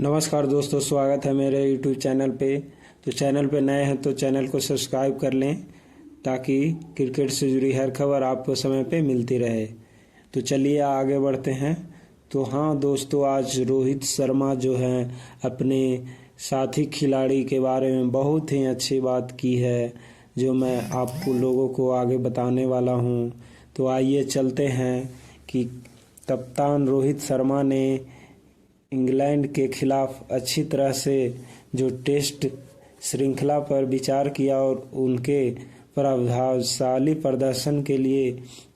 नमस्कार दोस्तों, स्वागत है मेरे YouTube चैनल पे। तो चैनल पे नए हैं तो चैनल को सब्सक्राइब कर लें ताकि क्रिकेट से जुड़ी हर खबर आपको समय पे मिलती रहे। तो चलिए आगे बढ़ते हैं। तो हाँ दोस्तों, आज रोहित शर्मा जो हैं अपने साथी खिलाड़ी के बारे में बहुत ही अच्छी बात की है, जो मैं आपको लोगों को आगे बताने वाला हूँ। तो आइए चलते हैं कि कप्तान रोहित शर्मा ने इंग्लैंड के खिलाफ अच्छी तरह से जो टेस्ट श्रृंखला पर विचार किया और उनके प्रभावशाली प्रदर्शन के लिए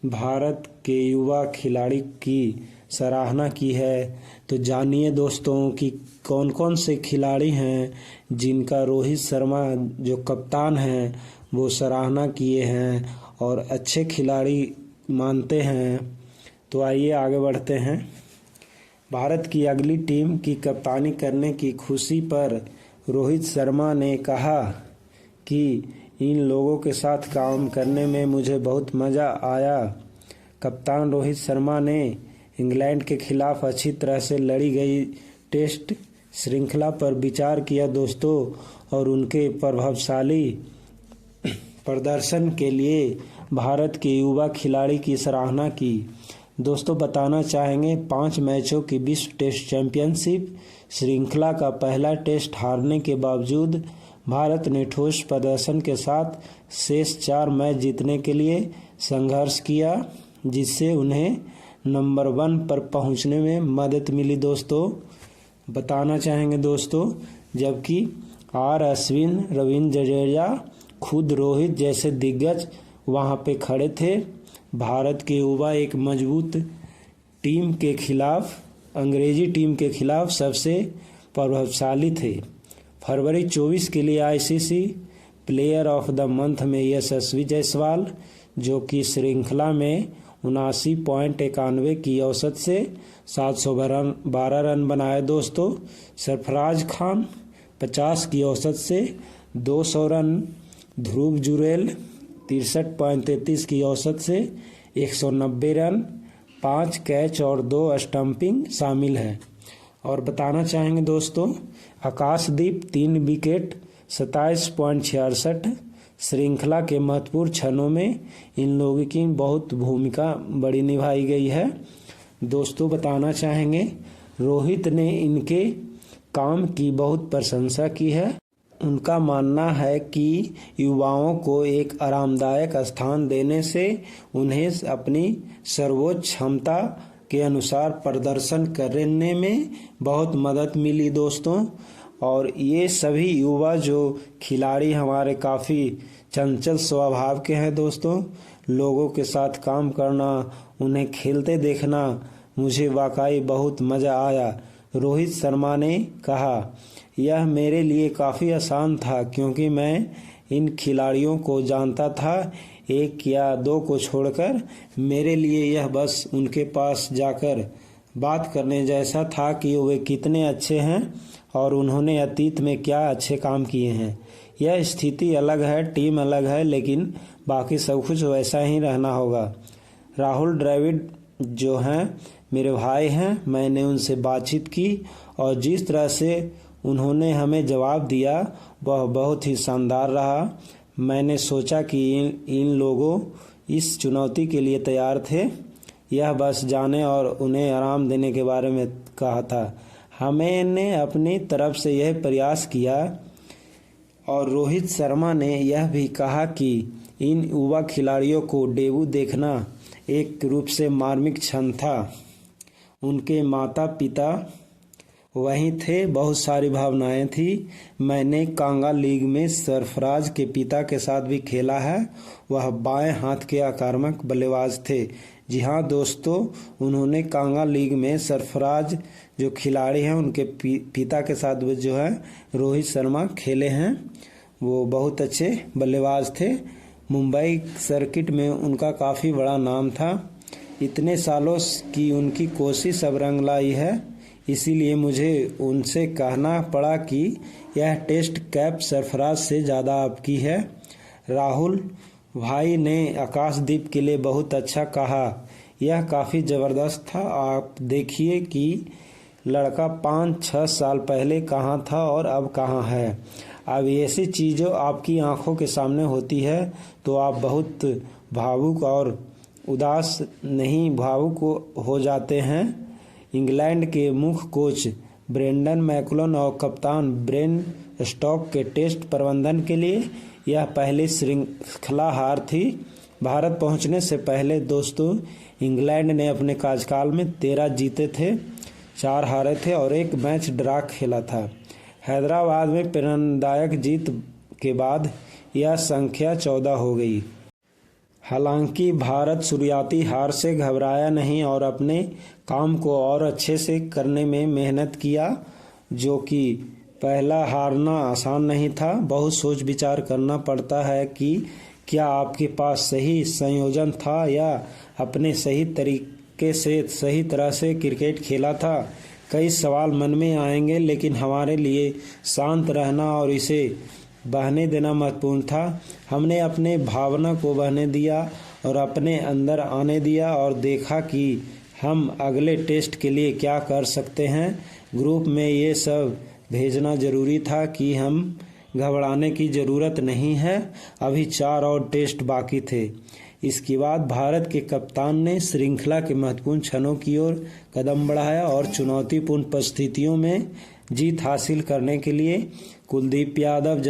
भारत के युवा खिलाड़ी की सराहना की है। तो जानिए दोस्तों कि कौन कौन से खिलाड़ी हैं जिनका रोहित शर्मा जो कप्तान हैं वो सराहना किए हैं और अच्छे खिलाड़ी मानते हैं। तो आइए आगे बढ़ते हैं। भारत की अगली टीम की कप्तानी करने की खुशी पर रोहित शर्मा ने कहा कि इन लोगों के साथ काम करने में मुझे बहुत मज़ा आया। कप्तान रोहित शर्मा ने इंग्लैंड के खिलाफ अच्छी तरह से लड़ी गई टेस्ट श्रृंखला पर विचार किया दोस्तों, और उनके प्रभावशाली प्रदर्शन के लिए भारत के युवा खिलाड़ी की सराहना की। दोस्तों बताना चाहेंगे 5 मैचों की विश्व टेस्ट चैंपियनशिप श्रृंखला का पहला टेस्ट हारने के बावजूद भारत ने ठोस प्रदर्शन के साथ शेष 4 मैच जीतने के लिए संघर्ष किया, जिससे उन्हें नंबर 1 पर पहुंचने में मदद मिली। दोस्तों बताना चाहेंगे दोस्तों, जबकि अश्विन, रविंद्र जडेजा, खुद रोहित जैसे दिग्गज वहां पे खड़े थे, भारत के युवा एक मजबूत टीम के खिलाफ, अंग्रेजी टीम के खिलाफ सबसे प्रभावशाली थे। फरवरी 24 के लिए ICC player of the month में यशस्वी जायसवाल, जो कि श्रृंखला में 79.91 की औसत से 712 रन बनाए दोस्तों। सरफराज खान 50 की औसत से 200 रन, ध्रुव जुरेल 63.33 की औसत से 190 रन, 5 कैच और 2 स्टंपिंग शामिल है। और बताना चाहेंगे दोस्तों, आकाशदीप 3 विकेट 27.66। श्रृंखला के महत्वपूर्ण क्षणों में इन लोगों की बहुत भूमिका बड़ी निभाई गई है। दोस्तों बताना चाहेंगे, रोहित ने इनके काम की बहुत प्रशंसा की है। उनका मानना है कि युवाओं को एक आरामदायक स्थान देने से उन्हें अपनी सर्वोच्च क्षमता के अनुसार प्रदर्शन करने में बहुत मदद मिली दोस्तों। और ये सभी युवा जो खिलाड़ी हमारे काफ़ी चंचल स्वभाव के हैं दोस्तों। लोगों के साथ काम करना, उन्हें खेलते देखना मुझे वाकई बहुत मज़ा आया। रोहित शर्मा ने कहा, यह मेरे लिए काफ़ी आसान था क्योंकि मैं इन खिलाड़ियों को जानता था, 1 या 2 को छोड़कर। मेरे लिए यह बस उनके पास जाकर बात करने जैसा था कि वे कितने अच्छे हैं और उन्होंने अतीत में क्या अच्छे काम किए हैं। यह स्थिति अलग है, टीम अलग है, लेकिन बाकी सब कुछ वैसा ही रहना होगा। राहुल द्रविड़ जो हैं मेरे भाई हैं, मैंने उनसे बातचीत की और जिस तरह से उन्होंने हमें जवाब दिया वह बहुत ही शानदार रहा। मैंने सोचा कि इन लोगों इस चुनौती के लिए तैयार थे। यह बस जाने और उन्हें आराम देने के बारे में कहा था। हमने अपनी तरफ से यह प्रयास किया। और रोहित शर्मा ने यह भी कहा कि इन युवा खिलाड़ियों को डेब्यू देखना एक रूप से मार्मिक क्षण था। उनके माता पिता वहीं थे, बहुत सारी भावनाएं थी। मैंने कांगा लीग में सरफराज के पिता के साथ भी खेला है, वह बाएं हाथ के आक्रामक बल्लेबाज थे। जी हाँ दोस्तों, उन्होंने कांगा लीग में सरफराज जो खिलाड़ी हैं उनके पिता के साथ जो है रोहित शर्मा खेले हैं। वो बहुत अच्छे बल्लेबाज थे। मुंबई सर्किट में उनका काफ़ी बड़ा नाम था। इतने सालों की उनकी कोशिश अब रंग लाई है, इसीलिए मुझे उनसे कहना पड़ा कि यह टेस्ट कैप सरफराज से ज़्यादा आपकी है। राहुल भाई ने आकाशदीप के लिए बहुत अच्छा कहा, यह काफ़ी ज़बरदस्त था। आप देखिए कि लड़का 5-6 साल पहले कहाँ था और अब कहाँ है। अब ऐसी चीज़ें आपकी आंखों के सामने होती है तो आप बहुत भावुक और उदास नहीं भावुक हो जाते हैं। इंग्लैंड के मुख्य कोच ब्रेंडन मैकुलम और कप्तान ब्रेन स्टॉक के टेस्ट प्रबंधन के लिए यह पहली श्रृंखला हार थी। भारत पहुंचने से पहले दोस्तों इंग्लैंड ने अपने कार्यकाल में 13 जीते थे, 4 हारे थे और 1 मैच ड्रा खेला था। हैदराबाद में प्रेरणादायक जीत के बाद यह संख्या 14 हो गई। हालांकि भारत शुरुआती हार से घबराया नहीं और अपने काम को और अच्छे से करने में मेहनत किया, जो कि पहला हारना आसान नहीं था। बहुत सोच विचार करना पड़ता है कि क्या आपके पास सही संयोजन था या अपने सही तरीके से सही तरह से क्रिकेट खेला था। कई सवाल मन में आएंगे, लेकिन हमारे लिए शांत रहना और इसे बहने देना महत्वपूर्ण था। हमने अपने भावना को बहने दिया और अपने अंदर आने दिया और देखा कि हम अगले टेस्ट के लिए क्या कर सकते हैं। ग्रुप में ये सब भेजना ज़रूरी था कि हम घबराने की ज़रूरत नहीं है। अभी 4 और टेस्ट बाकी थे। इसके बाद भारत के कप्तान ने श्रृंखला के महत्वपूर्ण क्षणों की ओर कदम बढ़ाया और चुनौतीपूर्ण परिस्थितियों में जीत हासिल करने के लिए कुलदीप यादव,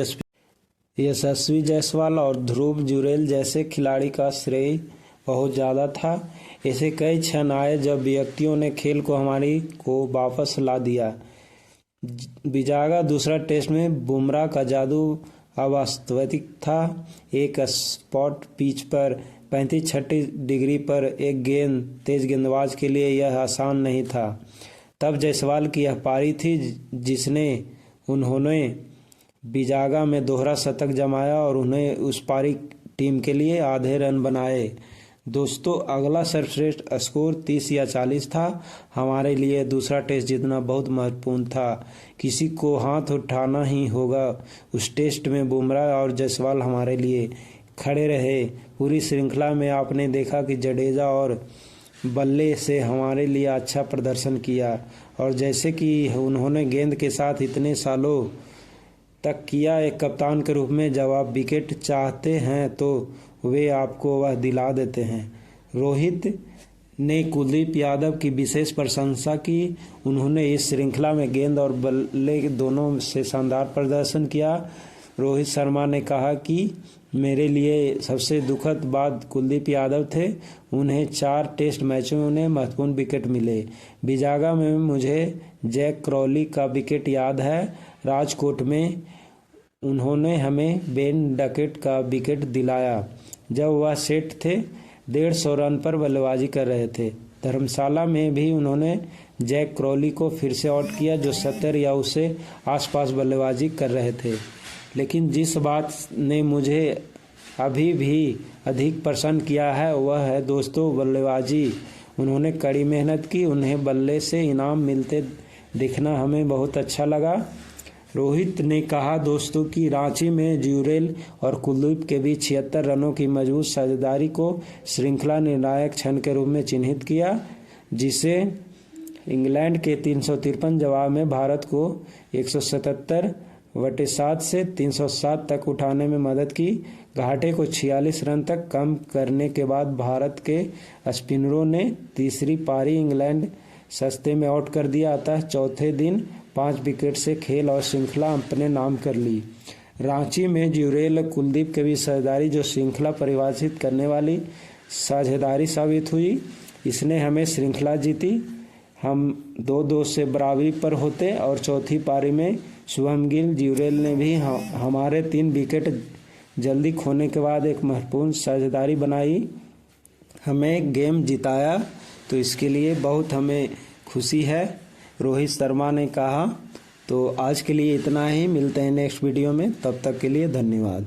यशस्वी जायसवाल और ध्रुव जुरेल जैसे खिलाड़ी का श्रेय बहुत ज़्यादा था। ऐसे कई क्षण आए जब व्यक्तियों ने खेल को हमारी को वापस ला दिया। बिजागा दूसरा टेस्ट में बुमराह का जादू अवास्तविक था। एक स्पॉट पिच पर 35-36 डिग्री पर एक गेंद तेज गेंदबाज के लिए यह आसान नहीं था। तब जायसवाल की यह पारी थी उन्होंने बिजागा में दोहरा शतक जमाया और उन्हें उस पारी टीम के लिए आधे रन बनाए। दोस्तों अगला सर्वश्रेष्ठ स्कोर 30 या 40 था। हमारे लिए दूसरा टेस्ट जीतना बहुत महत्वपूर्ण था। किसी को हाथ उठाना ही होगा। उस टेस्ट में बुमराह और जायसवाल हमारे लिए खड़े रहे। पूरी श्रृंखला में आपने देखा कि जडेजा और बल्ले से हमारे लिए अच्छा प्रदर्शन किया और जैसे कि उन्होंने गेंद के साथ इतने सालों तक किया। एक कप्तान के रूप में जब आप विकेट चाहते हैं तो वे आपको वह दिला देते हैं। रोहित ने कुलदीप यादव की विशेष प्रशंसा की। उन्होंने इस श्रृंखला में गेंद और बल्ले दोनों से शानदार प्रदर्शन किया। रोहित शर्मा ने कहा कि मेरे लिए सबसे दुखद बात कुलदीप यादव थे। उन्हें 4 टेस्ट मैचों में महत्वपूर्ण विकेट मिले। बिजागा में मुझे जैक क्रॉली का विकेट याद है। राजकोट में उन्होंने हमें बेन डकेट का विकेट दिलाया जब वह सेट थे 150 रन पर बल्लेबाजी कर रहे थे। धर्मशाला में भी उन्होंने जैक क्रॉली को फिर से आउट किया जो 70 या उससे आसपास बल्लेबाजी कर रहे थे। लेकिन जिस बात ने मुझे अभी भी अधिक प्रसन्न किया है वह है दोस्तों बल्लेबाजी। उन्होंने कड़ी मेहनत की। उन्हें बल्ले से इनाम मिलते दिखना हमें बहुत अच्छा लगा। रोहित ने कहा दोस्तों कि रांची में जुरेल और कुलदीप के बीच 76 रनों की मजबूत साझेदारी को श्रृंखला निर्णायक क्षण के रूप में चिन्हित किया, जिसे इंग्लैंड के 353 जवाब में भारत को 177/7 से 307 तक उठाने में मदद की। घाटे को 46 रन तक कम करने के बाद भारत के स्पिनरों ने तीसरी पारी इंग्लैंड सस्ते में आउट कर दिया। अतः चौथे दिन 5 विकेट से खेल और श्रृंखला अपने नाम कर ली। रांची में जुरेल कुलदीप के बीच साझेदारी जो श्रृंखला परिभाषित करने वाली साझेदारी साबित हुई, इसने हमें श्रृंखला जीती। हम 2-2 से बराबरी पर होते और चौथी पारी में शुभम गिल जुरेल ने भी हमारे 3 विकेट जल्दी खोने के बाद एक महत्वपूर्ण साझेदारी बनाई, हमें गेम जिताया। तो इसके लिए बहुत हमें खुशी है, रोहित शर्मा ने कहा। तो आज के लिए इतना ही, मिलते हैं नेक्स्ट वीडियो में, तब तक के लिए धन्यवाद।